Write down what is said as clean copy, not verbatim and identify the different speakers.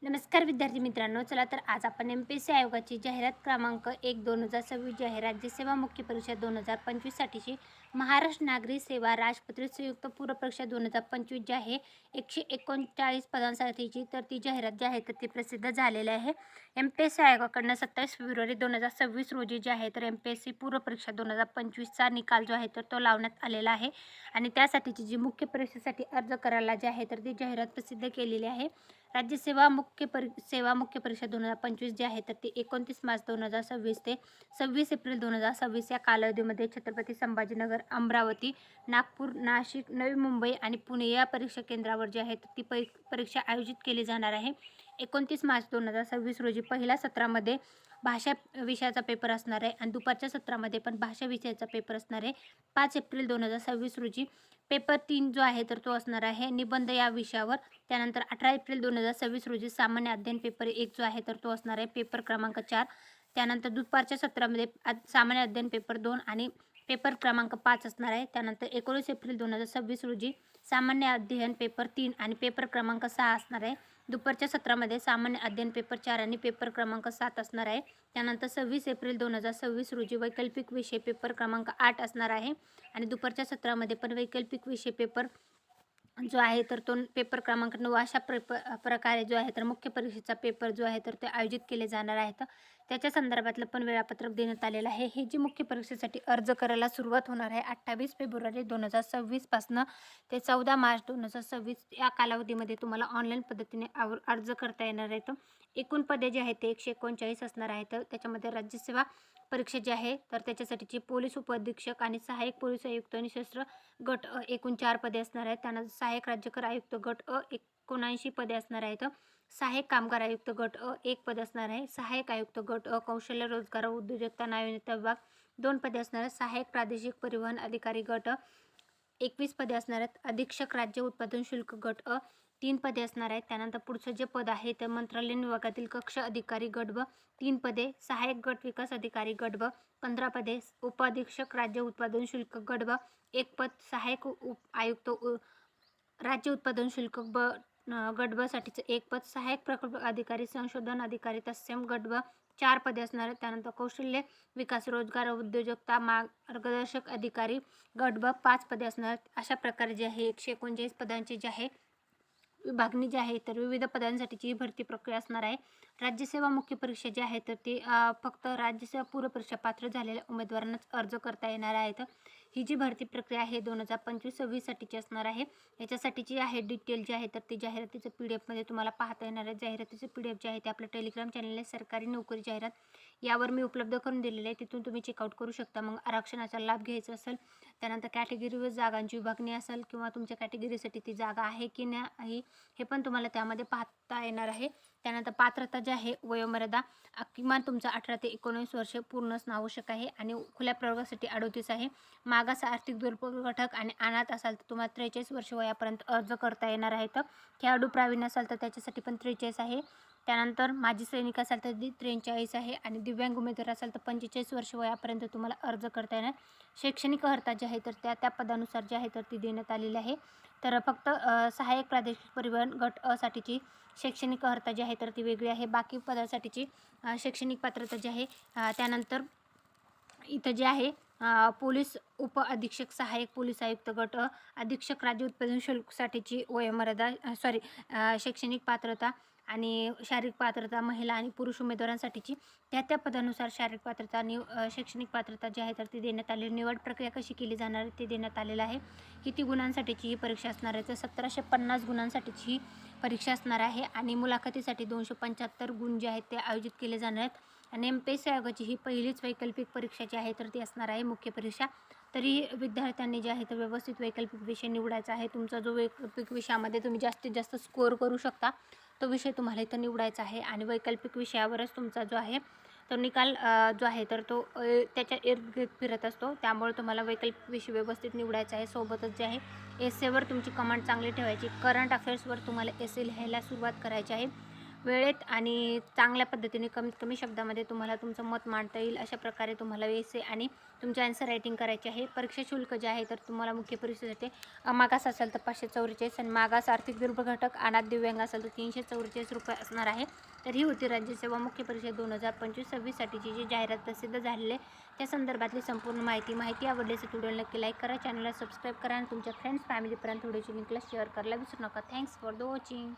Speaker 1: नमस्कार विद्यार्थी मित्रांनो, चला तर आज आपण एम-पी-एस-सी आयोगाची जाहिरात क्रमांक 1/2026 जी आहे राज्यसेवा मुख्य परीक्षा 2025 साठीची महाराष्ट्र नागरी सेवा राजपत्रित संयुक्त पूर्व परीक्षा 2025 जी आहे 139 पदांसाठीची, तर ती जाहिरात जी आहे तर ती प्रसिद्ध झालेली आहे. एम-पी-एस-सी आयोगाकडनं 27 फेब्रुवारी 2026 रोजी जे आहे तर एम-पी-एस-सी पूर्व परीक्षा 2025चा निकाल जो आहे तर तो लावण्यात आलेला आहे आणि त्यासाठीची जी मुख्य परीक्षेसाठी अर्ज करायला जे आहे तर ती जाहिरात प्रसिद्ध केलेली आहे. राज्यसेवा सेवा मुख्य परीक्षा 2025 जी आहे तर ती 29 मार्च 2026 ते 26 एप्रिल 2026 या कालावधीमध्ये छत्रपती संभाजीनगर, अमरावती, नागपूर, नाशिक, नवी मुंबई आणि पुणे या परीक्षा केंद्रावर जी आहे तर ती परीक्षा आयोजित केली जाणार आहे. 29 मार्च 2026 रोजी पहिल्या सत्रामध्ये भाषा विषयाचा पेपर असणार आहे आणि दुपारच्या सत्रामध्ये पण भाषा विषयाचा पेपर असणार आहे. 5 एप्रिल 2026 रोजी पेपर 3 जो आहे तर तो असणार आहे निबंध या विषयावर. त्यानंतर 18 एप्रिल 2026 रोजी सामान्य अध्ययन पेपर 1 जो आहे तर तो असणार आहे पेपर क्रमांक 4. त्यानंतर दुपारच्या सत्रामध्ये सामान्य अध्ययन पेपर 2 आणि पेपर क्रमांक 5 असणार आहे. त्यानंतर 19 एप्रिल 2026 रोजी सामान्य अध्ययन पेपर 3 आणि पेपर क्रमांक 6 असणार आहे. दुपारच्या सत्रामध्ये सामान्य अध्ययन पेपर 4 आणि पेपर क्रमांक 7 असणार आहे. त्यानंतर 26 एप्रिल 2026 रोजी वैकल्पिक विषय पेपर क्रमांक 8 असणार आहे आणि दुपारच्या सत्रामध्ये पण वैकल्पिक विषय पेपर जो आहे तर तो पेपर क्रमांक 9 अशा प्रकारे जो आहे तर मुख्य परीक्षेचा पेपर जो आहे तर ते आयोजित केले जाणार आहेत. त्याच्या संदर्भातलं पण वेळापत्रक देण्यात आलेलं आहे. ही जी मुख्य परीक्षेसाठी अर्ज करायला सुरुवात होणार आहे 28 फेब्रुवारी 2026 पासून ते 14 मार्च 2026 या कालावधीमध्ये तुम्हाला ऑनलाईन पद्धतीने अर्ज करता येणार आहेत. एकूण पदे जी आहेत ते 139 असणार आहेत. त्याच्यामध्ये राज्यसेवा परीक्षा जी आहे तर त्याच्यासाठीची पोलीस उपअधीक्षक आणि सहाय्यक पोलीस आयुक्त आणि सशस्त्र गट एकूण 4 पदे असणार आहेत. त्यानंतर सहाय्यक राज्यकर आयुक्त गट 79 पदे असणार आहेत. सहाय्यक कामगार आयुक्त गट 1 पद असणार आहे. सहाय्यक आयुक्त गट कौशल्य रोजगार व उद्योजकता नाविन्यता विभाग 2 पदे असणार आहेत. सहाय्यक प्रादेशिक परिवहन अधिकारी गट 21 पदे असणार आहेत. अधीक्षक राज्य उत्पादन शुल्क गट 3 पदे असणार आहेत. त्यानंतर पुढचं जे पद आहे तर मंत्रालयीन विभागातील कक्ष अधिकारी गट 3 पदे. सहाय्यक गट विकास अधिकारी गट 15 पदे. उपाधीक्षक राज्य उत्पादन शुल्क गट 1 पद. सहाय्यक आयुक्त राज्य उत्पादन शुल्क गट ब साठीचं 1 पद. सहाय्यक प्रकल्प अधिकारी संशोधन अधिकारी तत्सम गट 4 पदे असणार आहेत. त्यानंतर कौशल्य विकास रोजगार उद्योजकता मार्गदर्शक अधिकारी गट 5 पदे असणार आहेत. अशा प्रकारे जे आहे 139 पदांचे जे आहे विभागणी जी आहे तर विविध पदांसाठीची ही भरती प्रक्रिया असणार आहे. राज्यसेवा मुख्य परीक्षा जी आहे तर ती फक्त राज्यसेवा पूर्व परीक्षा पात्र झालेल्या उमेदवारांनाच अर्ज करता येणार आहेत. ही जी भरती प्रक्रिया आहे 2025-26 साठीची असणार आहे. याच्यासाठीची आहे डिटेल जी आहे तर ती जाहिरातीचं PDF तुम्हाला पाहता येणार आहे. जाहिरातीचं PDF जे आहे ते आपल्या टेलिग्राम चॅनलने सरकारी नोकरी जाहिरात यावर मी उपलब्ध करून दिलेले आहे. तिथून तुम्ही चेकआउट करू शकता. मग आरक्षणाचा लाभ घ्यायचा असेल, त्यानंतर कॅटेगरीवर जागांची विभागणी असेल किंवा तुमच्या कॅटेगरीसाठी ती जागा आहे की नाही हे पण तुम्हाला त्यामध्ये पाहता येणार आहे. त्यानंतर पात्रता जी आहे वयोमर्यादा किमान तुमचं 18 ते 19 वर्ष पूर्ण असणं आवश्यक आहे आणि खुल्या प्रवर्गासाठी 38 आहे. मागास आर्थिक दुर्बल घटक आणि अनाथ असाल तर तुम्हाला 43 वर्ष वयापर्यंत अर्ज करता येणार आहे. तर खेळाडू प्रावीण्य असाल तर त्याच्यासाठी पण 43 आहे. त्यानंतर माजी सैनिक असाल तर 43 आहे आणि दिव्यांग उमेदवार असाल तर 45 वर्ष वयापर्यंत तुम्हाला अर्ज करता येणार. शैक्षणिक अर्हता जी आहे तर त्या पदानुसार जी आहे तर ती देण्यात आलेली आहे. तर फक्त सहाय्यक प्रादेशिक परिवहन गट साठीची शैक्षणिक अर्हता जी आहे तर ती वेगळी आहे. बाकी पदासाठीची शैक्षणिक पात्रता जी आहे त्यानंतर इथं जे आहे पोलीस उप अधीक्षक सहाय्यक पोलीस आयुक्त गट अधीक्षक राज्य उत्पादन शुल्कसाठीची वयोमर्यादा शैक्षणिक पात्रता आणि शारीरिक पात्रता महिला आणि पुरुष उमेदवारांसाठीची त्या पदानुसार शारीरिक पात्रता आणि शैक्षणिक पात्रता जी आहे तर ती देण्यात आलेली. निवड प्रक्रिया कशी केली जाणार आहे ते देण्यात आलेलं आहे. किती गुणांसाठीची ही परीक्षा असणार आहे तर 1750 गुणांसाठीची ही परीक्षा असणार आहे आणि मुलाखतीसाठी 275 गुण जे आहेत ते आयोजित केले जाणार आहेत. आणि एम-पी-एस-सी आयोगाची ही पहिलीच वैकल्पिक परीक्षा जी आहे तर ती असणार आहे मुख्य परीक्षा. तरी विद्यार्थ्यांनी जे आहे तर व्यवस्थित वैकल्पिक विषय निवडायचा आहे. तुमचा जो वैकल्पिक विषयामध्ये तुम्ही जास्तीत जास्त स्कोअर करू शकता तो विषय तुम्हाला इथं निवडायचा आहे आणि वैकल्पिक विषयावरच तुमचा जो आहे तो निकाल जो आहे तर तो त्याच्या इर्दगिर्द फिरत असतो. त्यामुळे तुम्हाला वैकल्पिक विषय व्यवस्थित निवडायचा आहे. सोबतच जे आहे एसेवर तुमची कमांड चांगली ठेवायची. करंट अफेअर्सवर तुम्हाला एसे लिहायला सुरुवात करायची आहे. वेळेत आणि चांगल्या पद्धतीने कमीत कमी शब्दामध्ये तुम्हाला तुमचं मत मांडता येईल अशा प्रकारे तुम्हाला एसे आणि तुमचे आन्सर रायटिंग करायचे आहे. परीक्षा शुल्क जे आहे तर तुम्हाला मुख्य परीक्षेसाठी मागास असेल तर 544 आणि मागास आर्थिक दुर्बल घटक अनाथ दिव्यांग असेल तर 344 रुपये असणार आहे. तर ही होती राज्यसेवा मुख्य परीक्षा 2025-26साठीची जी जाहिरात प्रसिद्ध झालेली त्या संदर्भातली संपूर्ण माहिती आवडल्याचं व्हिडिओला नक्की लाईक करा, चॅनलला सबस्क्राईब करा आणि तुमच्या फ्रेंड्स फॅमिलीपर्यंत व्हिडिओची लिंकला शेअर करायला विसरू नका. Thanks for the watching.